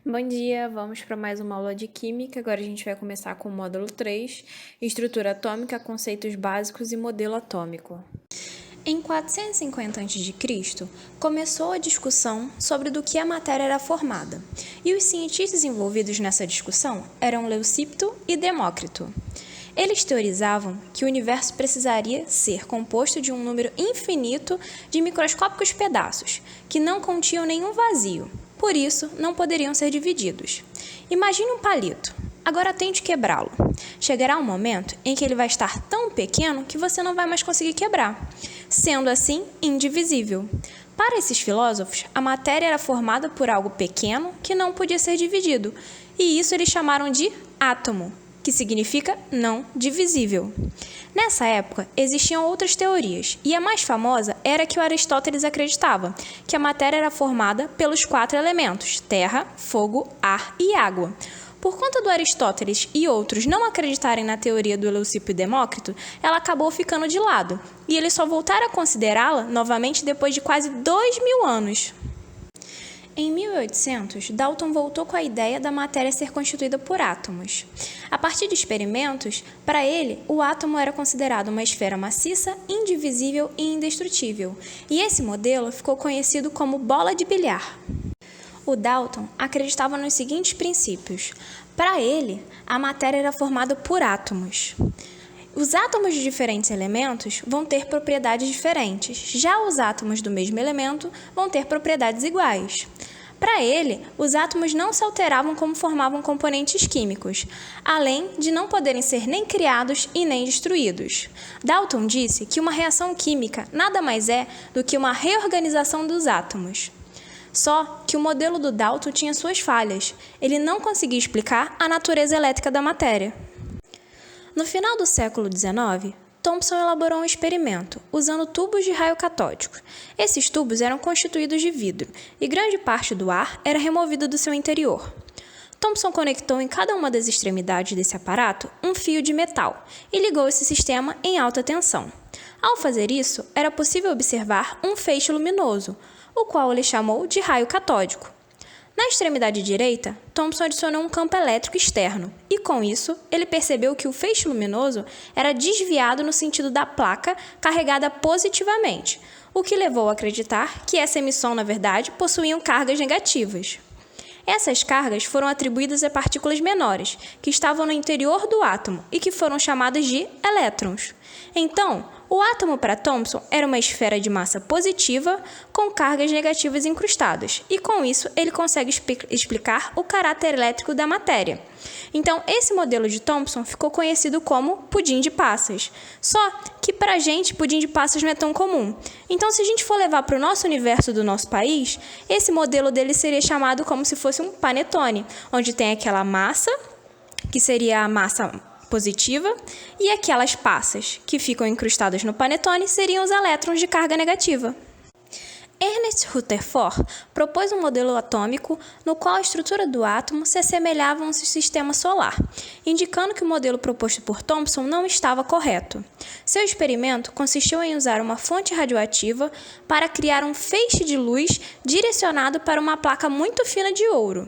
Bom dia, vamos para mais uma aula de Química. Agora a gente vai começar com o módulo 3, Estrutura Atômica, Conceitos Básicos e Modelo Atômico. Em 450 a.C., começou a discussão sobre do que a matéria era formada, e os cientistas envolvidos nessa discussão eram Leucipto e Demócrito. Eles teorizavam que o universo precisaria ser composto de um número infinito de microscópicos pedaços, que não continham nenhum vazio, por isso não poderiam ser divididos. Imagine um palito. Agora tente quebrá-lo. Chegará um momento em que ele vai estar tão pequeno que você não vai mais conseguir quebrar, sendo assim indivisível. Para esses filósofos, a matéria era formada por algo pequeno que não podia ser dividido, e isso eles chamaram de átomo, que significa não divisível. Nessa época, existiam outras teorias, e a mais famosa era que o Aristóteles acreditava que a matéria era formada pelos 4 elementos: terra, fogo, ar e água. Por conta do Aristóteles e outros não acreditarem na teoria do Leucipto e Demócrito, ela acabou ficando de lado, e eles só voltaram a considerá-la novamente depois de quase 2000 anos. Em 1800, Dalton voltou com a ideia da matéria ser constituída por átomos. A partir de experimentos, para ele, o átomo era considerado uma esfera maciça, indivisível e indestrutível, e esse modelo ficou conhecido como bola de bilhar. O Dalton acreditava nos seguintes princípios. Para ele, a matéria era formada por átomos. Os átomos de diferentes elementos vão ter propriedades diferentes, já os átomos do mesmo elemento vão ter propriedades iguais. Para ele, os átomos não se alteravam como formavam componentes químicos, além de não poderem ser nem criados e nem destruídos. Dalton disse que uma reação química nada mais é do que uma reorganização dos átomos. Só que o modelo do Dalton tinha suas falhas. Ele não conseguia explicar a natureza elétrica da matéria. No final do século XIX, Thomson elaborou um experimento, usando tubos de raio catódico. Esses tubos eram constituídos de vidro, e grande parte do ar era removido do seu interior. Thomson conectou em cada uma das extremidades desse aparato um fio de metal e ligou esse sistema em alta tensão. Ao fazer isso, era possível observar um feixe luminoso, o qual ele chamou de raio catódico. Na extremidade direita, Thomson adicionou um campo elétrico externo, e com isso, ele percebeu que o feixe luminoso era desviado no sentido da placa carregada positivamente, o que levou a acreditar que essa emissão, na verdade, possuía cargas negativas. Essas cargas foram atribuídas a partículas menores, que estavam no interior do átomo e que foram chamadas de elétrons. Então, o átomo para Thomson era uma esfera de massa positiva com cargas negativas incrustadas, e com isso ele consegue explicar o caráter elétrico da matéria. Então, esse modelo de Thomson ficou conhecido como pudim de passas. Só que para a gente, pudim de passas não é tão comum. Então, se a gente for levar para o nosso universo do nosso país, esse modelo dele seria chamado como se fosse um panetone, onde tem aquela massa, que seria a massa positiva, e aquelas passas que ficam incrustadas no panetone seriam os elétrons de carga negativa. Ernest Rutherford propôs um modelo atômico no qual a estrutura do átomo se assemelhava a um sistema solar, indicando que o modelo proposto por Thomson não estava correto. Seu experimento consistiu em usar uma fonte radioativa para criar um feixe de luz direcionado para uma placa muito fina de ouro.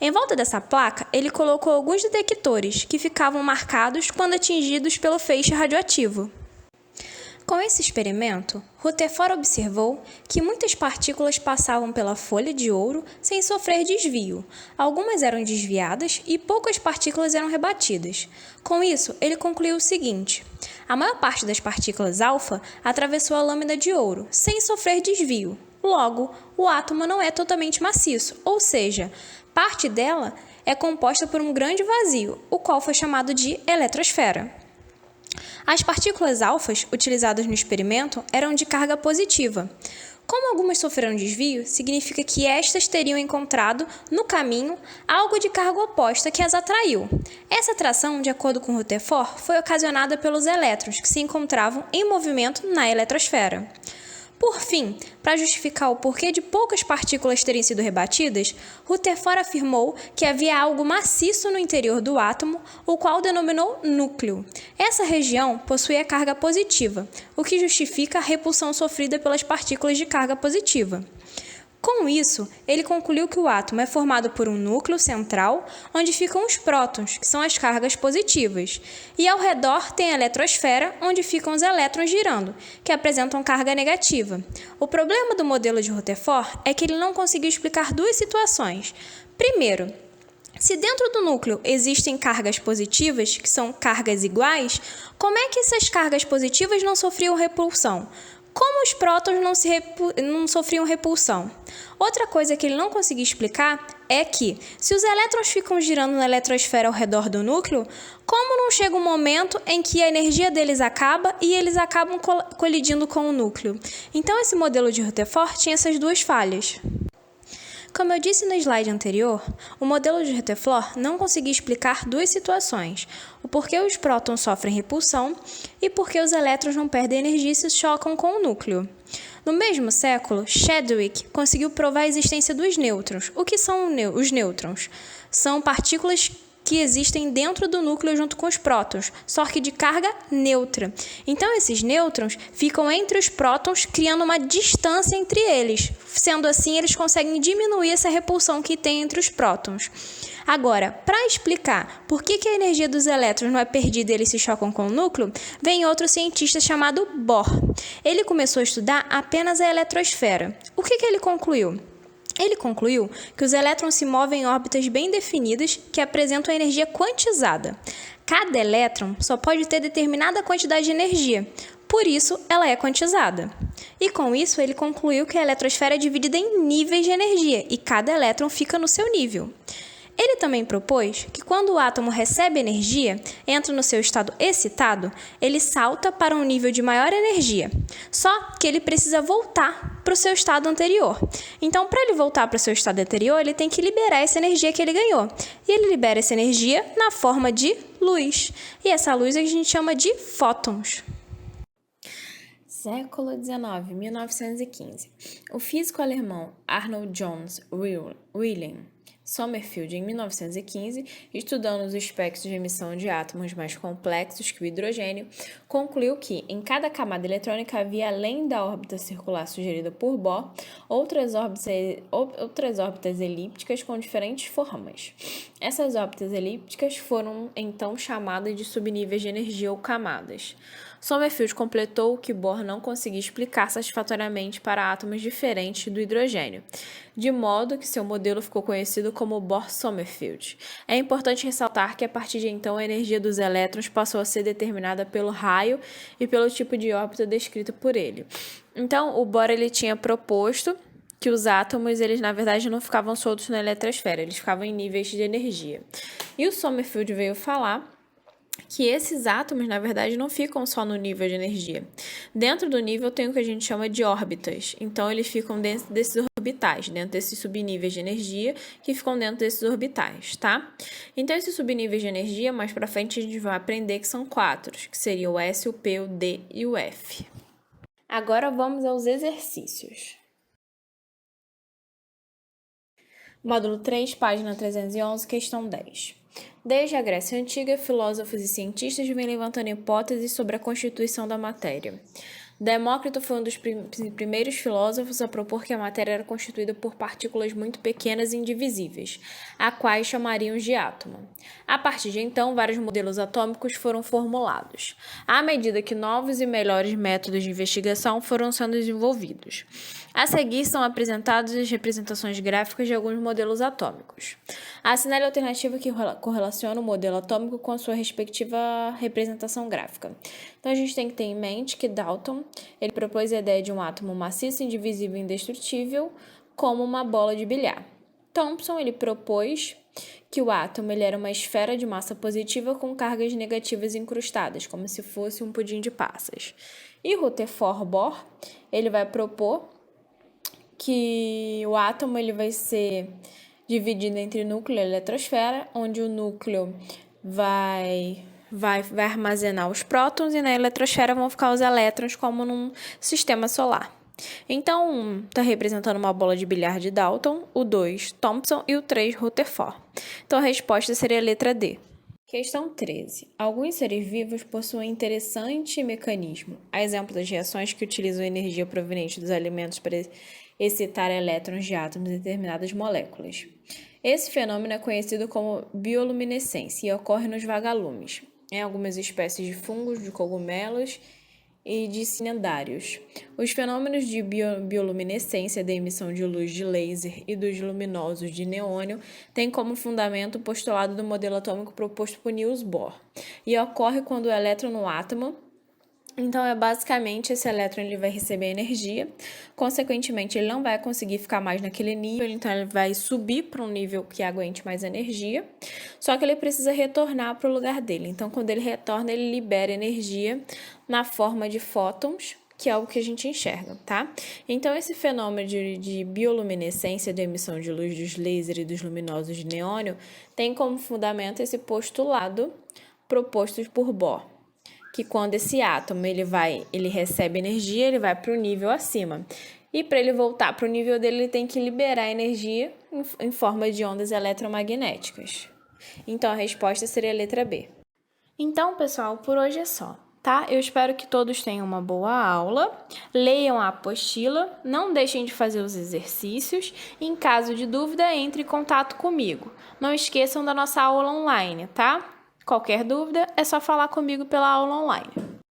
Em volta dessa placa, ele colocou alguns detectores que ficavam marcados quando atingidos pelo feixe radioativo. Com esse experimento, Rutherford observou que muitas partículas passavam pela folha de ouro sem sofrer desvio. Algumas eram desviadas e poucas partículas eram rebatidas. Com isso, ele concluiu o seguinte: a maior parte das partículas alfa atravessou a lâmina de ouro sem sofrer desvio. Logo, o átomo não é totalmente maciço, ou seja, parte dela é composta por um grande vazio, o qual foi chamado de eletrosfera. As partículas alfas utilizadas no experimento eram de carga positiva. Como algumas sofreram desvio, significa que estas teriam encontrado no caminho algo de carga oposta que as atraiu. Essa atração, de acordo com Rutherford, foi ocasionada pelos elétrons que se encontravam em movimento na eletrosfera. Por fim, para justificar o porquê de poucas partículas terem sido rebatidas, Rutherford afirmou que havia algo maciço no interior do átomo, o qual denominou núcleo. Essa região possuía carga positiva, o que justifica a repulsão sofrida pelas partículas de carga positiva. Com isso, ele concluiu que o átomo é formado por um núcleo central, onde ficam os prótons, que são as cargas positivas, e ao redor tem a eletrosfera, onde ficam os elétrons girando, que apresentam carga negativa. O problema do modelo de Rutherford é que ele não conseguiu explicar duas situações. Primeiro, se dentro do núcleo existem cargas positivas, que são cargas iguais, como é que essas cargas positivas não sofriam repulsão? Como os prótons não sofriam repulsão? Outra coisa que ele não conseguiu explicar é que, se os elétrons ficam girando na eletrosfera ao redor do núcleo, como não chega um momento em que a energia deles acaba e eles acabam colidindo com o núcleo? Então, esse modelo de Rutherford tinha essas duas falhas. Como eu disse no slide anterior, o modelo de Rutherford não conseguia explicar duas situações: o porquê os prótons sofrem repulsão e porquê os elétrons não perdem energia e se chocam com o núcleo. No mesmo século, Chadwick conseguiu provar a existência dos nêutrons. O que são os nêutrons? São partículas que existem dentro do núcleo junto com os prótons, só que de carga neutra. Então, esses nêutrons ficam entre os prótons, criando uma distância entre eles. Sendo assim, eles conseguem diminuir essa repulsão que tem entre os prótons. Agora, para explicar por que a energia dos elétrons não é perdida e eles se chocam com o núcleo, vem outro cientista chamado Bohr. Ele começou a estudar apenas a eletrosfera. O que ele concluiu? Ele concluiu que os elétrons se movem em órbitas bem definidas que apresentam a energia quantizada. Cada elétron só pode ter determinada quantidade de energia, por isso ela é quantizada. E com isso ele concluiu que a eletrosfera é dividida em níveis de energia e cada elétron fica no seu nível. Ele também propôs que quando o átomo recebe energia, entra no seu estado excitado, ele salta para um nível de maior energia, só que ele precisa voltar para o seu estado anterior. Então, para ele voltar para o seu estado anterior, ele tem que liberar essa energia que ele ganhou. E ele libera essa energia na forma de luz. E essa luz a gente chama de fótons. Século XIX, 1915. O físico alemão Arnold Johannes Wilhelm Sommerfeld, em 1915, estudando os espectros de emissão de átomos mais complexos que o hidrogênio, concluiu que, em cada camada eletrônica havia, além da órbita circular sugerida por Bohr, outras órbitas elípticas com diferentes formas. Essas órbitas elípticas foram, então, chamadas de subníveis de energia ou camadas. Sommerfeld completou o que Bohr não conseguia explicar satisfatoriamente para átomos diferentes do hidrogênio, de modo que seu modelo ficou conhecido como Bohr-Sommerfeld. É importante ressaltar que, a partir de então, a energia dos elétrons passou a ser determinada pelo raio e pelo tipo de órbita descrito por ele. Então, o Bohr ele tinha proposto que os átomos, eles na verdade não ficavam soltos na eletrosfera, eles ficavam em níveis de energia. E o Sommerfeld veio falar que esses átomos, na verdade, não ficam só no nível de energia. Dentro do nível tem o que a gente chama de órbitas. Então, eles ficam dentro desses orbitais, dentro desses subníveis de energia que ficam dentro desses orbitais, tá? Então, esses subníveis de energia, mais pra frente a gente vai aprender que são 4, que seriam o S, o P, o D e o F. Agora vamos aos exercícios. Módulo 3, página 311, questão 10. Desde a Grécia Antiga, filósofos e cientistas vêm levantando hipóteses sobre a constituição da matéria. Demócrito foi um dos primeiros filósofos a propor que a matéria era constituída por partículas muito pequenas e indivisíveis, a quais chamaríamos de átomo. A partir de então, vários modelos atômicos foram formulados, à medida que novos e melhores métodos de investigação foram sendo desenvolvidos. A seguir são apresentadas as representações gráficas de alguns modelos atômicos. Assinale a alternativa que correlaciona o modelo atômico com a sua respectiva representação gráfica. Então, a gente tem que ter em mente que Dalton ele propôs a ideia de um átomo maciço, indivisível e indestrutível como uma bola de bilhar. Thomson ele propôs que o átomo ele era uma esfera de massa positiva com cargas negativas incrustadas, como se fosse um pudim de passas. E Rutherford Bohr ele vai propor que o átomo ele vai ser dividido entre núcleo e eletrosfera, onde o núcleo vai armazenar os prótons e na eletrosfera vão ficar os elétrons como num sistema solar. Então, está representando uma bola de bilhar de Dalton, o 2, Thomson e o 3, Rutherford. Então, a resposta seria a letra D. Questão 13. Alguns seres vivos possuem interessante mecanismo. A exemplo das reações que utilizam energia proveniente dos alimentos para excitar elétrons de átomos em determinadas moléculas. Esse fenômeno é conhecido como bioluminescência e ocorre nos vagalumes, em algumas espécies de fungos, de cogumelos e de cinindários. Os fenômenos de bioluminescência da emissão de luz de laser e dos luminosos de neônio têm como fundamento o postulado do modelo atômico proposto por Niels Bohr, e ocorre quando o elétron no átomo. Então, basicamente, esse elétron ele vai receber energia, consequentemente, ele não vai conseguir ficar mais naquele nível, então ele vai subir para um nível que aguente mais energia, só que ele precisa retornar para o lugar dele. Então, quando ele retorna, ele libera energia na forma de fótons, que é o que a gente enxerga, tá? Então, esse fenômeno de bioluminescência, da emissão de luz dos lasers e dos luminosos de neônio, tem como fundamento esse postulado proposto por Bohr, que quando esse átomo ele recebe energia, ele vai para o nível acima. E para ele voltar para o nível dele, ele tem que liberar energia em forma de ondas eletromagnéticas. Então, a resposta seria a letra B. Então, pessoal, por hoje é só, tá? Eu espero que todos tenham uma boa aula, leiam a apostila, não deixem de fazer os exercícios e, em caso de dúvida, entre em contato comigo. Não esqueçam da nossa aula online, tá? Qualquer dúvida é só falar comigo pela aula online.